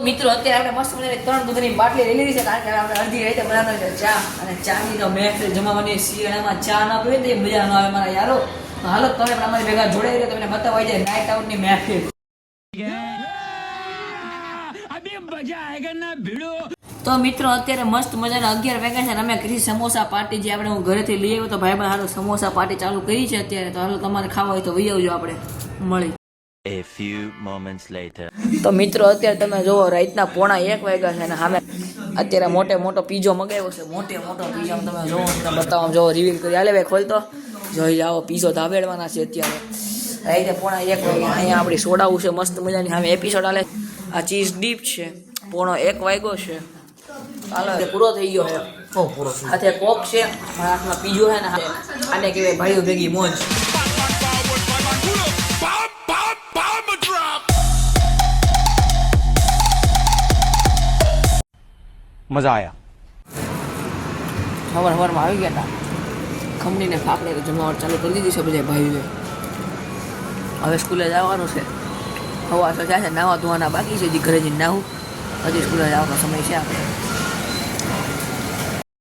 મિત્રો અત્યારે આપણે મસ્ત મજાની 3 દૂધની બાટલી લઈ લીધી છે કારણ કે આપણે અડધી રાતે બનાવવાનો છે ચા અને ચાની તો મહેફિલ જમાવાની શિયાળામાં ચા ના પીવે તો એ મજા ન આવે મારા યારો. હાલો તમે પણ અમારી ભેગા જોડાઈ રહ્યો તમને બતાવવા જાય નાઇટ આઉટની મહેફિલ. તો મિત્રો અત્યારે મસ્ત મજાના 11 વાગ્યા છે અને અમે કરી સમોસા પાર્ટી જે આપણે હું ઘરેથી લઈ આવ્યો તો ભાઈ બહેન હાલો સમોસા પાર્ટી ચાલુ કરી છે અત્યારે. તો હાલો તમારે ખાવા હોય તો વહી આવજો આપણે મળી. A few moments later. તો મિત્રો અત્યારે તમે જોવો રાતના 1:30 વાગ્યા છે અને સામે અત્યારે મોટો પીઝો મગાવ્યો છે. મોટો પીઝો તમે જોવો તમને બતાવો જોવો રિવીલ કરી હાલે ભાઈ ખોલતો જોઈ જાઓ પીઝો ધાબેડવાના છે અત્યારે રાતે 1:30 વાગ્યા. અહીંયા આપણી સોડાવું છે મસ્ત મજાની સામે એપિસોડ હાલે. આ ચીઝ ડીપ છે 1:30 વાગ્યો છે. હાલો પૂરો થઈ ગયો છે. પૂરો હાથે કોક છે મારા હાથમાં પીઝો છે ને આને કહેવાય ભાઈઓ ભેગી મોજ. મજા આયા. સવારમાં આવી ગયા હતા ખમણીને ફાફડે જમવાનું ચાલુ કરી દીધી છે બધા ભાઈઓએ. હવે સ્કૂલે જવાનું છે. હવા તો જાય છે નાવા ધોવાના બાકી છે હજી ઘરે જઈને નાહું હજી સ્કૂલે જવાનો સમય છે આપણે.